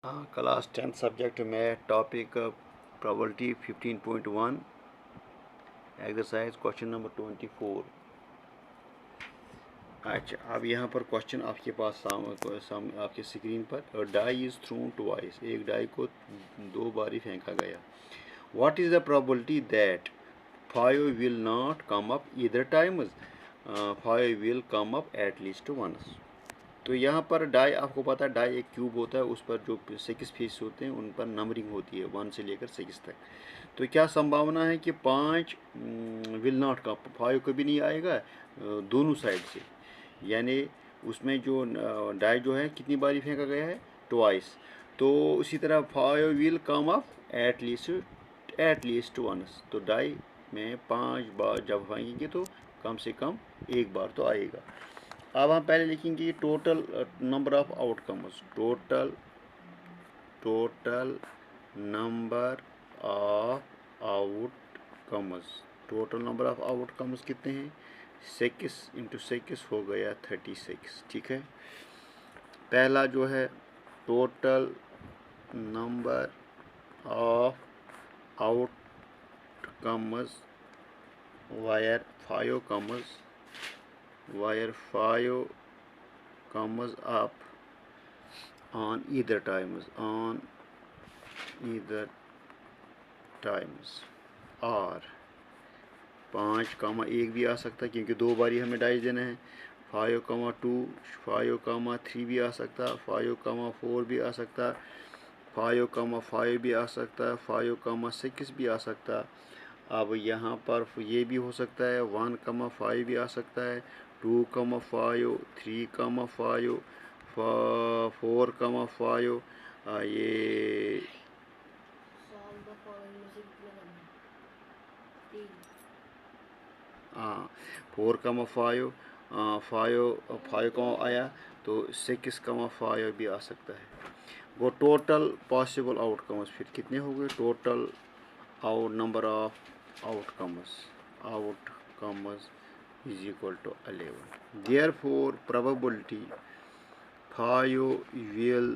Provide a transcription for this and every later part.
Class 10 subject में topic probability 15.1 exercise question number 24। अच्छा, अब यहाँ पर क्वेश्चन आपके पास सामने आपके स्क्रीन पर डाई इज़ थ्रोन ट्वाइस, एक डाई को दो बारी फेंका गया। What is the probability that 5 will not come up either times, 5 will come up at least once. तो यहाँ पर डाई, आपको पता है डाई एक क्यूब होता है, उस पर जो 6 फेस होते हैं उन पर नंबरिंग होती है 1 से लेकर 6 तक। तो क्या संभावना है कि 5 विल नॉट कम, 5 कभी नहीं आएगा दोनों साइड से, यानी उसमें जो डाई जो है कितनी बारी फेंका गया है, ट्वाइस। तो उसी तरह 5 will come up at least once. तो डाई में 5 बार जब फेंकेंगे तो कम से कम एक बार तो आएगा। अब हम पहले लिखेंगे total number of outcomes, total number of outcomes. Total number of outcomes कितने हैं, 6 इंटू 6 हो गया 36। ठीक है, पहला जो है total number of outcomes where 5 comes up on either times, और 5, 1 भी आ सकता है क्योंकि दो बारी हमें डाइस देना है। 5, 2, 5, 3 भी आ सकता है, 5, 4 भी आ सकता है, 5, 5 भी आ सकता है, 5, 6 भी आ सकता है। अब यहाँ पर ये भी हो सकता है, 1, 5 भी आ सकता है, 2, 5, 3, 5, 4, 5, ये 4, 5 का आया तो 6, 5 भी आ सकता है। वो टोटल पॉसिबल आउटकम्स फिर कितने हो गए, total number of outcomes is equal to 11. Therefore probability 5 will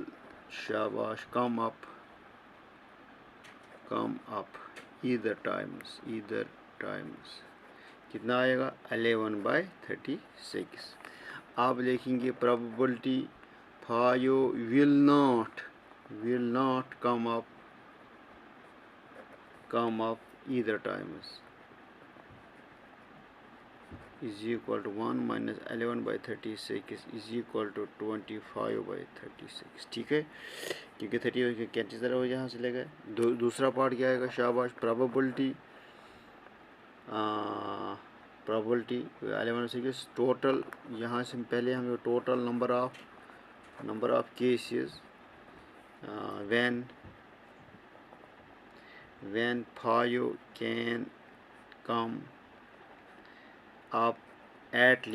shabash come up either times कितना आएगा, 11/36। आप लिखेंगे probability 5 will not come up either times is equal to 1 minus 11/36 is equal to 25/36। ठीक है, क्योंकि 30 कैंची ज़रा हो यहाँ से ले गए। दूसरा पार्ट क्या आएगा, शाबाश, प्रोबेबिलिटी 11/6 टोटल, यहाँ से पहले हमें total number of cases when 5 can come up at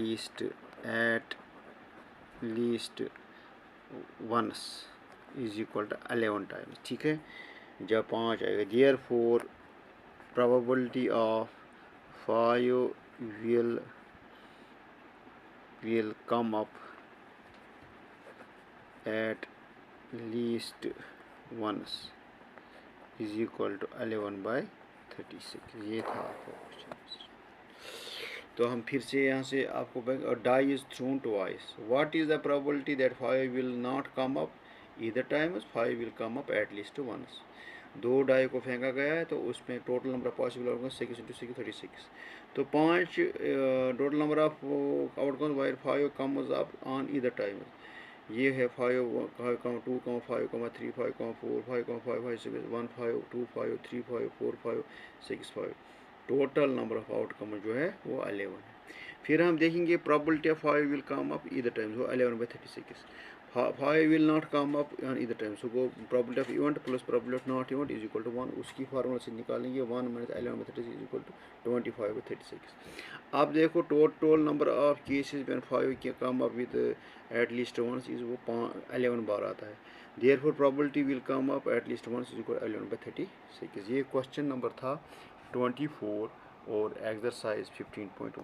least once is equal to 11 times। ठीक है, जब 5 आएगा, therefore probability of 5 will come up at least once is equal to 11/36। ये था आपका क्वेश्चन। तो हम फिर से यहाँ से आपको die is thrown twice, what is the probability that 5 will not come up either times, 5 will come up at least once. दो डाई को फेंका गया है तो उसमें total number of possible outcome 6 into 6 36। तो 5 total number of outcomes where 5 comes up on either time, ये है 5, 2, 5, 3, 5, 4, 5, 5, 6, 1, 5, 2, 5, 3, 5, 4, 5, 6, 5। टोटल नंबर ऑफ आउटकम जो है वो 11 है। फिर हम देखेंगे probability of 5 will come up either times, वो 11/36। 5 will not come up on either times, वो probability of event plus probability of not event is equal to 1। उसकी फार्मूला से निकालेंगे 1 minus 11/36 इज इक्वल टू 25/36। अब देखो total number of cases when 5 के come up with at least once is वो 11 बार आता है। Therefore probability will come up at least once is equal 11/36। ये क्वेश्चन नंबर था 24 और एक्सरसाइज 15.1।